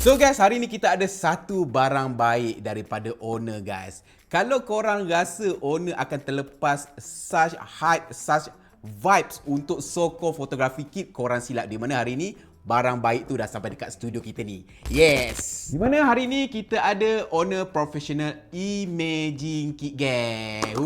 So guys, hari ni kita ada satu barang baik daripada owner guys. Kalau korang rasa owner akan terlepas such hype, such vibes untuk sokong fotografi kit, korang silap. Di mana hari ni barang baik tu dah sampai dekat studio kita ni. Yes! Di mana hari ni kita ada owner professional imaging kit gang.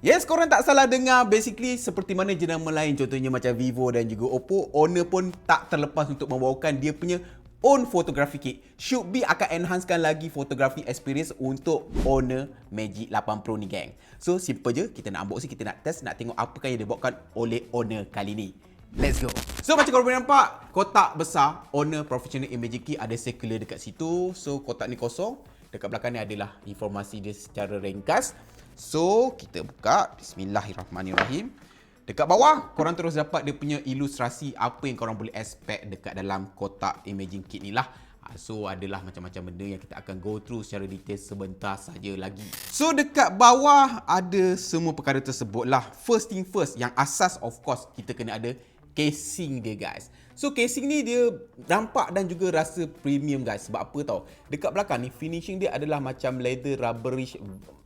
Yes, korang tak salah dengar. Basically, seperti mana jenama lain, contohnya macam Vivo dan juga Oppo, owner pun tak terlepas untuk membawakan dia punya own photography kit. Should be akan enhancekan lagi photography experience untuk owner Magic 8 Pro ni gang. So, simple je. Kita nak unboxing, kita nak test, nak tengok apakah yang dibawakan oleh owner kali ni. Let's go. So, macam korang boleh nampak, kotak besar owner professional imaging kit ada circular dekat situ. So, kotak ni kosong. Dekat belakang ni adalah informasi dia secara ringkas. So, kita buka. Bismillahirrahmanirrahim. Dekat bawah, korang terus dapat dia punya ilustrasi apa yang korang boleh expect dekat dalam kotak imaging kit ni lah. So, adalah macam-macam benda yang kita akan go through secara detail sebentar saja lagi. So, dekat bawah ada semua perkara tersebut lah. First thing first, yang asas of course, kita kena ada casing dia guys. So, casing ni dia nampak dan juga rasa premium guys. Sebab apa tau? Dekat belakang ni, finishing dia adalah macam leather, rubberish,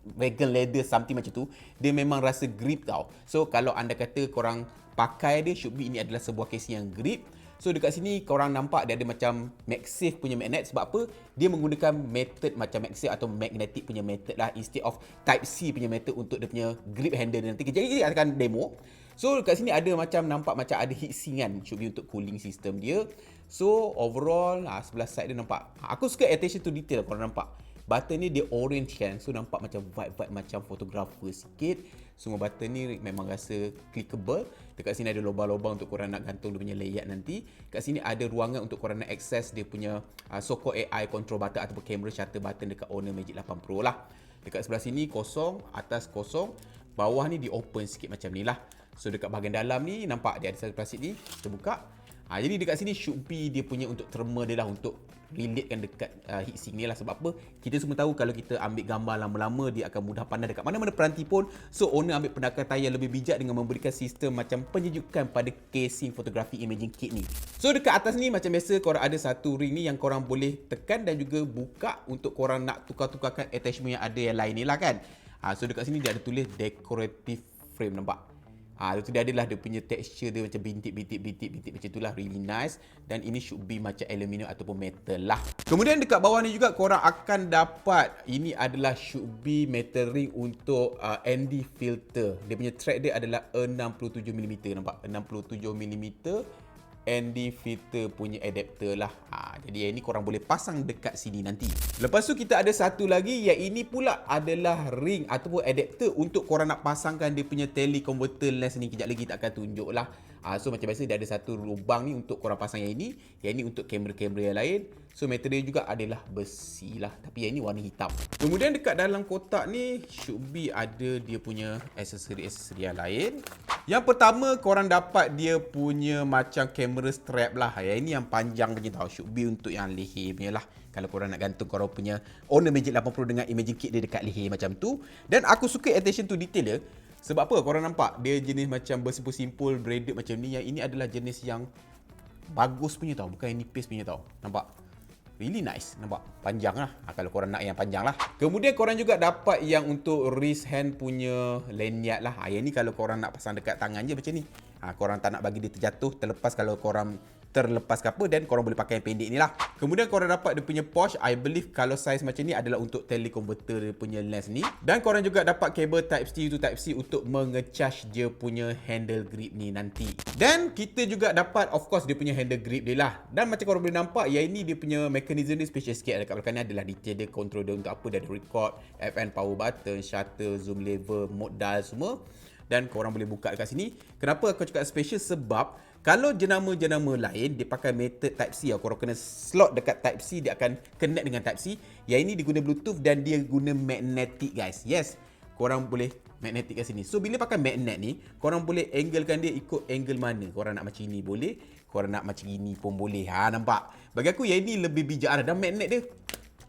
vegan leather, something macam tu. Dia memang rasa grip tau. So, kalau anda kata korang pakai dia, should be ini adalah sebuah casing yang grip. So, dekat sini korang nampak dia ada macam MagSafe punya magnet. Sebab apa? Dia menggunakan method macam MagSafe atau magnetic punya method lah. Instead of Type-C punya method untuk dia punya grip handle nanti. Jadi, kita akan demo. So, dekat sini ada macam nampak macam ada heatsink kan. Should be untuk cooling system dia. So, overall, sebelah side dia nampak. Aku suka attention to detail korang nampak. Button ni dia orange kan. So, nampak macam vibe-vibe macam fotografer sikit. Semua button ni memang rasa clickable. Dekat sini ada lubang-lubang untuk korang nak gantung dia punya layout nanti. Kat sini ada ruangan untuk korang nak access dia punya so-called AI control button ataupun camera shutter button dekat owner Magic 8 Pro lah. Dekat sebelah sini kosong, atas kosong. Bawah ni di open sikit macam ni lah. So, dekat bahagian dalam ni, nampak dia ada satu plastik ni. Kita buka. Jadi, dekat sini should be dia punya untuk thermal dia lah. Untuk relatekan dekat heatsink ni lah. Sebab apa? Kita semua tahu kalau kita ambil gambar lama-lama, dia akan mudah panas dekat mana-mana peranti pun. So, owner ambil pendekatan yang lebih bijak dengan memberikan sistem macam penyejukan pada casing fotografi imaging kit ni. So, dekat atas ni, macam biasa, korang ada satu ring ni yang korang boleh tekan dan juga buka untuk korang nak tukar-tukarkan attachment yang ada yang lain ni lah kan. So, dekat sini dia ada tulis decorative frame, nampak? Itu dia adalah dia punya texture dia macam bintik macam itulah, really nice. Dan ini should be macam aluminium ataupun metal lah. Kemudian dekat bawah ni juga korang akan dapat, ini adalah should be metal ring untuk ND filter. Dia punya track dia adalah 67mm, nampak? 67mm ND filter punya adapter lah. Jadi yang ini korang boleh pasang dekat sini nanti. Lepas tu kita ada satu lagi, yang ini pula adalah ring ataupun adapter untuk korang nak pasangkan dia punya teleconverter lens ni. Kejap lagi kita akan tunjuk lah. So macam biasa dia ada satu lubang ni untuk korang pasang yang ini. Yang ini untuk kamera-kamera yang lain. So material juga adalah besi lah. Tapi yang ini warna hitam. Kemudian dekat dalam kotak ni should be ada dia punya aksesori-aksesori yang lain. Yang pertama korang dapat dia punya macam camera strap lah. Yang ini yang panjang punya tau. Should be untuk yang leher punya lah. Kalau korang nak gantung korang punya owner Magic 8 Pro dengan imaging kit dia dekat leher macam tu. Dan aku suka attention to detail dia. Sebab apa? Korang nampak dia jenis macam bersimpul-simpul braided macam ni. Yang ini adalah jenis yang bagus punya tau. Bukan yang nipis punya tau. Nampak? Really nice. Nampak? Panjang lah. Kalau korang nak yang panjang lah. Kemudian korang juga dapat yang untuk wrist hand punya lanyard lah. Yang ni kalau korang nak pasang dekat tangan je macam ni. Korang tak nak bagi dia terjatuh, terlepas kalau korang terlepas ke apa, dan korang boleh pakai yang pendek ni lah. Kemudian korang dapat dia punya pouch. I believe kalau size macam ni adalah untuk teleconverter dia punya lens ni. Dan korang juga dapat kabel Type-C to Type-C untuk mengecharge dia punya handle grip ni nanti. Dan kita juga dapat of course dia punya handle grip dia lah. Dan macam korang boleh nampak, yang ini dia punya mechanism dia special sikit. Dekat belakang ni adalah detail dia, control dia untuk apa. Dia ada record, FN, power button, shutter, zoom lever, mode dial semua. Dan korang boleh buka dekat sini. Kenapa aku cakap special? Sebab kalau jenama-jenama lain dia pakai method Type-C, korang kena slot dekat Type-C, dia akan connect dengan Type-C. Yang ini diguna Bluetooth dan dia guna magnetic guys. Yes, korang boleh magnetic kat sini. So bila pakai magnet ni, korang boleh anglekan dia ikut angle mana. Korang nak macam ini boleh, korang nak macam ini pun boleh. Nampak? Bagi aku yang ini lebih bijak. Dan magnet dia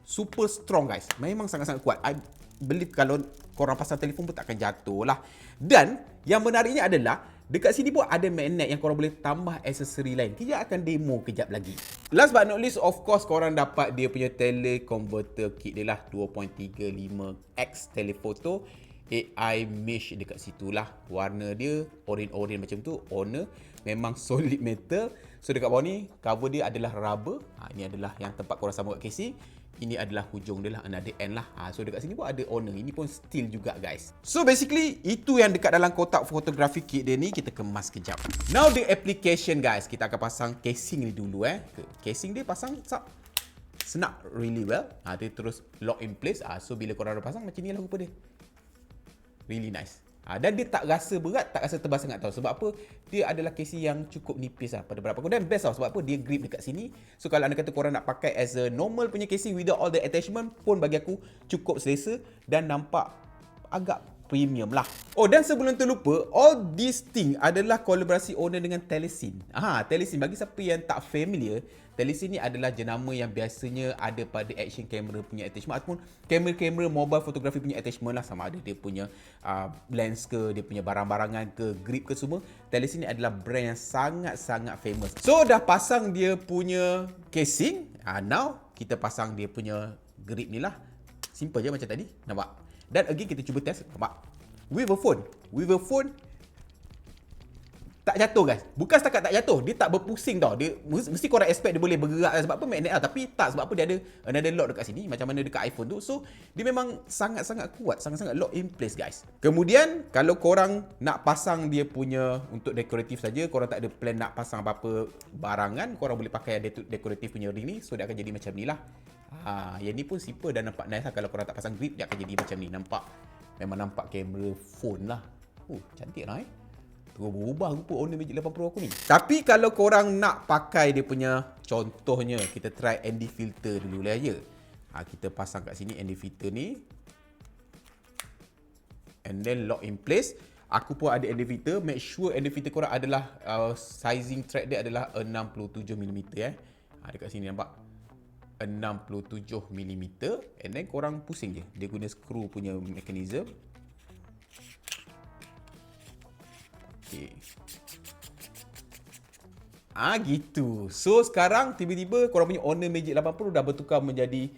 super strong guys. Memang sangat-sangat kuat. I believe kalau korang pasang telefon pun tak akan jatuh lah. Dan yang menariknya adalah Dekat sini pun ada magnet yang korang boleh tambah aksesori lain. Kita akan demo kejap lagi. Last but not least, of course, korang dapat dia punya teleconverter kit dia lah. 2.35x telephoto. AI mesh dekat situ lah. Warna dia orange-orange macam tu. Owner memang solid metal. So dekat bawah ni, cover dia adalah rubber. Ini adalah yang tempat korang sambung kat casing. Ini adalah hujung dia lah, another end lah. So dekat sini pun ada owner. Ini pun steel juga guys. So basically, itu yang dekat dalam kotak fotografi kit dia ni. Kita kemas kejap. Now the application guys. Kita akan pasang casing ni dulu Casing dia pasang senang really well. Dia terus lock in place. So bila korang dah pasang, macam ni lah rupa dia. Really nice. Dan dia tak rasa berat, tak rasa tebal sangat tau. Sebab apa? Dia adalah casing yang cukup nipis lah pada beberapa korang. Dan best tau. Sebab apa? Dia grip dekat sini. So kalau anda kata korang nak pakai as a normal punya casing without all the attachment pun bagi aku cukup selesa dan nampak agak premium lah. Oh, dan sebelum terlupa, all these thing adalah kolaborasi owner dengan Telesin. Telesin, bagi siapa yang tak familiar, Telesin ni adalah jenama yang biasanya ada pada action camera punya attachment ataupun kamera-kamera mobile photography punya attachment lah. Sama ada dia punya lens ke, dia punya barang-barangan ke, grip ke semua. Telesin ni adalah brand yang sangat-sangat famous. So, dah pasang dia punya casing. Now, kita pasang dia punya grip ni lah. Simple je macam tadi. Nampak? Dan again kita cuba test. Nampak? With a phone tak jatuh guys. Bukan setakat tak jatuh, dia tak berpusing tau. Dia mesti korang expect dia boleh bergerak sebab apa magnet lah, tapi tak, sebab apa dia ada another lock dekat sini macam mana dekat iPhone tu. So dia memang sangat-sangat kuat, sangat-sangat lock in place guys. Kemudian kalau korang nak pasang dia punya untuk dekoratif saja, korang tak ada plan nak pasang apa-apa barangan, korang boleh pakai dekoratif punya ring ni. So dia akan jadi macam ni lah. Yang ni pun simple dan nampak nice lah. Kalau korang tak pasang grip, dia akan jadi macam ni. Nampak? Memang nampak kamera phone lah. Cantik lah Terus berubah rupa Honor Magic 8 Pro aku ni. Tapi kalau korang nak pakai dia punya, contohnya kita try ND filter dulu lah ya. Kita pasang kat sini ND filter ni. And then lock in place. Aku pun ada ND filter. Make sure ND filter korang adalah sizing track dia adalah 67mm dekat sini nampak. 67mm. And then korang pusing je. Dia guna screw punya mechanism. Okay. Gitu. So sekarang tiba-tiba korang punya Honor Magic 8 Pro dah bertukar menjadi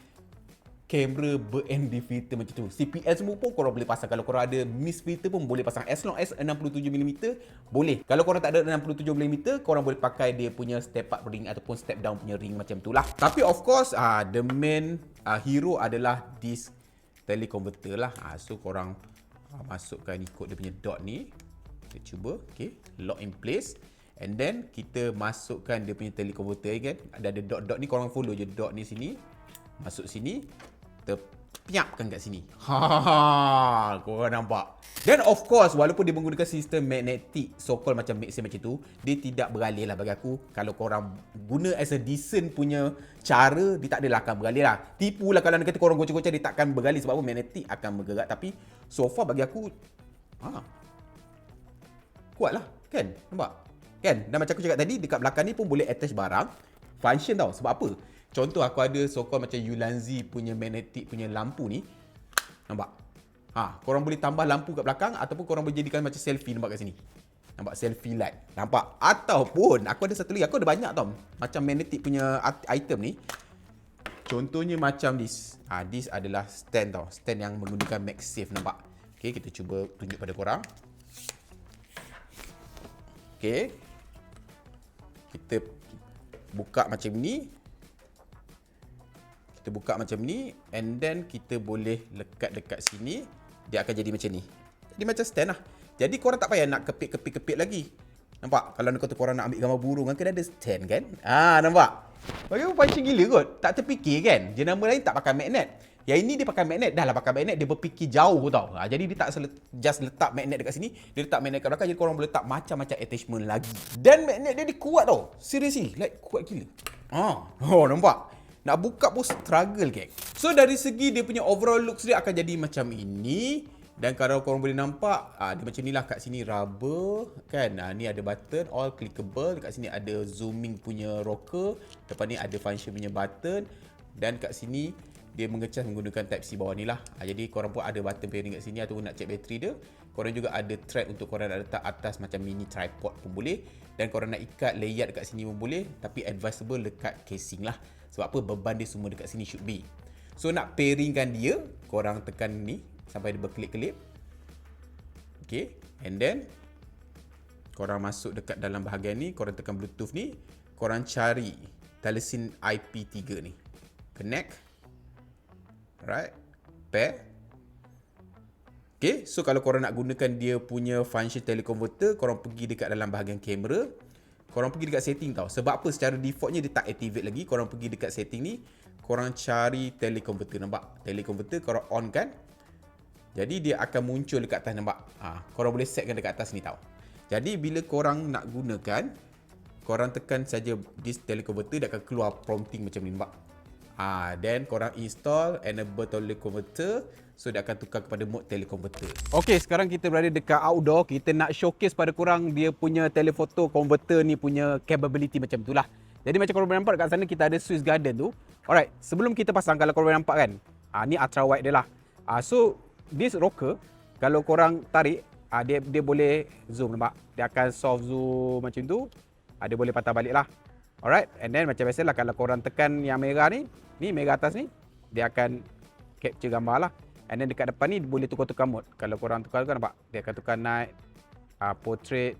kamera ber-ND filter macam tu. CPL semua pun korang boleh pasang. Kalau korang ada mist filter pun boleh pasang. As long as 67mm boleh. Kalau korang tak ada 67mm, korang boleh pakai dia punya step up ring ataupun step down punya ring macam tu lah. Tapi of course the main hero adalah this teleconverter lah. So korang masukkan ikut dia punya dot ni. Kita cuba, okay, lock in place. And then kita masukkan dia punya teleconverter kan. Ada dot-dot ni, korang follow je dot ni sini. Masuk sini, terpiapkan kat sini. Korang nampak. Dan of course, walaupun dia menggunakan sistem magnetic, so-called macam MagSafe macam tu, dia tidak beralih lah bagi aku. Kalau korang guna as a decent punya cara, dia tak adalah akan beralih lah. Tipu lah kalau anda kata korang gocek-gocek, dia takkan beralih sebab apa magnetic akan bergerak. Tapi so far bagi aku, kuat lah, kan? Nampak? Kan? Dan macam aku cakap tadi, dekat belakang ni pun boleh attach barang. Function tau. Sebab apa? Contoh aku ada so-called macam Ulanzi punya magnetic punya lampu ni. Nampak? Korang boleh tambah lampu kat belakang ataupun korang boleh jadikan macam selfie. Nampak kat sini? Nampak? Selfie light. Nampak? Ataupun aku ada satu lagi. Aku ada banyak tau. Macam magnetic punya item ni. Contohnya macam this. This adalah stand tau. Stand yang menggunakan MagSafe. Nampak? Okay, kita cuba tunjuk pada korang. Okay. Kita buka macam ni. Kita buka macam ni. And then kita boleh lekat dekat sini. Dia akan jadi macam ni. Jadi macam stand lah. Jadi korang tak payah nak kepit-kepit lagi. Nampak? Kalau kata korang nak ambil gambar burung kan, kena ada stand kan. Nampak? Bagi aku punching gila kot. Tak terfikir kan. Jenama lain tak pakai magnet. Yang ini dia pakai magnet. Dah lah pakai magnet, dia berfikir jauh tau. Jadi dia tak just letak magnet dekat sini. Dia letak magnet kat belakang. Jadi korang boleh letak macam-macam attachment lagi. Dan magnet dia kuat tau. Seriously. Like kuat gila. Nampak? Nak buka pun struggle geng. So dari segi dia punya overall looks dia akan jadi macam ini. Dan kalau korang boleh nampak, dia macam ni lah. Kat sini rubber kan. Ni ada button, all clickable. Dekat sini ada zooming punya rocker. Depan ni ada function punya button. Dan kat sini dia mengecas menggunakan Type-C bawah ni lah. Jadi korang pun ada button pairing kat sini ataupun nak check bateri dia. Korang juga ada thread untuk korang nak letak atas macam mini tripod pun boleh. Dan korang nak ikat layard dekat sini pun boleh. Tapi advisable dekat casing lah. Sebab apa? Beban dia semua dekat sini should be. So nak pairingkan dia, korang tekan ni sampai dia berkelip-kelip. Okay. And then korang masuk dekat dalam bahagian ni, korang tekan Bluetooth ni, korang cari Telesin IP3 ni. Connect. Alright. Pair. Okay, so kalau korang nak gunakan dia punya function teleconverter, korang pergi dekat dalam bahagian kamera. Korang pergi dekat setting tau. Sebab apa? Secara defaultnya dia tak activate lagi. Korang pergi dekat setting ni, korang cari teleconverter. Nampak? Teleconverter korang on kan. Jadi dia akan muncul dekat atas, nampak? Korang boleh setkan dekat atas ni tau. Jadi bila korang nak gunakan, korang tekan saja this teleconverter, dia akan keluar prompting macam ni, nampak? Then korang install enable teleconverter. So dia akan tukar kepada mode teleconverter. Okay, sekarang kita berada dekat outdoor. Kita nak showcase pada korang dia punya telephoto converter ni punya capability macam tu lah. Jadi macam korang boleh nampak dekat sana kita ada Swiss Garden tu. Alright, sebelum kita pasang, kalau korang boleh nampak kan, ni ultra wide dia lah. So this rocker, kalau korang tarik, dia boleh zoom, nampak? Dia akan soft zoom macam tu. Dia boleh patah balik lah. Alright, and then macam biasalah kalau korang tekan yang merah ni merah atas ni, dia akan capture gambar lah. And then dekat depan ni boleh tukar-tukar mode. Kalau korang tukar, nampak? Dia akan tukar night, portrait,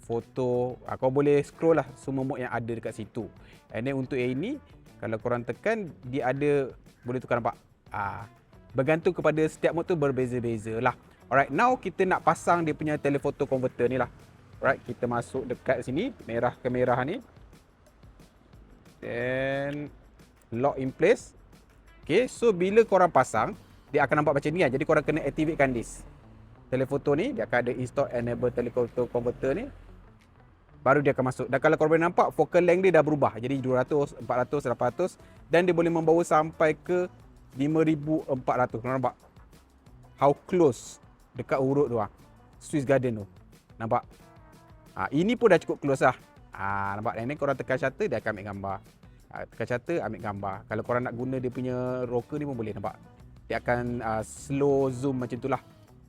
foto. Kau boleh scroll lah semua mode yang ada dekat situ. And then untuk yang ini, kalau korang tekan, dia ada boleh tukar, nampak? Bergantung kepada setiap mode tu berbeza-beza lah. Alright, now kita nak pasang dia punya telephoto converter ni lah. Alright, kita masuk dekat sini, merah ke merah ni. Then lock in place. Okay, so bila korang pasang, dia akan nampak macam ni lah. Jadi korang kena activatekan this telephoto ni. Dia akan ada install enable telephoto converter ni. Baru dia akan masuk. Dan kalau korang boleh nampak, focal length dia dah berubah. Jadi 200, 400, 800. Dan dia boleh membawa sampai ke 5400. Korang nampak? How close dekat urut tu lah. Swiss Garden tu. Nampak? Ini pun dah cukup close lah. Nampak? Ini korang tekan shutter, dia akan ambil gambar. Tekan shutter, ambil gambar. Kalau korang nak guna dia punya rocker ni pun boleh, nampak? Dia akan slow zoom macam tu lah.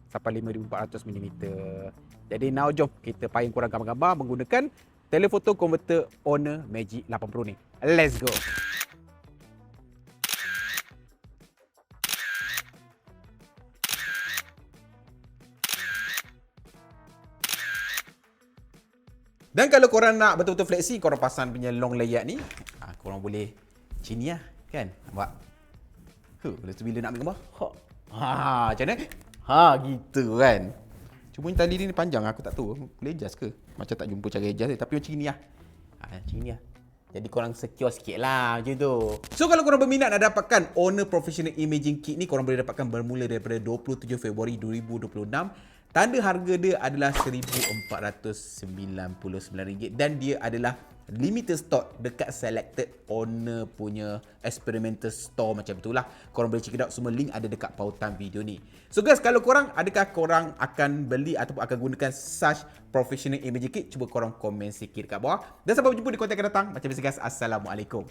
Sampai 5400mm. Jadi now jom kita payung korang gambar-gambar menggunakan telephoto converter Honor Magic 80 ni. Let's go! Dan kalau korang nak betul-betul fleksi, korang pasang punya long layard ni, korang boleh macam ni lah, kan? Nampak? Lepas tu bila nak ambil gambar, macam mana? Gitu kan? Cuma tali ni panjang, aku tak tahu. Boleh adjust ke? Macam tak jumpa cara adjust, tapi macam ni lah. Macam ni lah. Jadi korang secure sikit lah macam tu. So kalau korang berminat nak dapatkan Honor Professional Imaging Kit ni, korang boleh dapatkan bermula daripada 27 Februari 2026. Tanda harga dia adalah RM1,499 dan dia adalah limited stock dekat selected Honor punya experimental store macam itulah. Korang boleh check it out, semua link ada dekat pautan video ni. So guys, kalau korang, adakah korang akan beli ataupun akan gunakan such professional imaging kit? Cuba korang komen sikit dekat bawah. Dan sampai berjumpa di konten akan datang. Macam biasa guys, Assalamualaikum.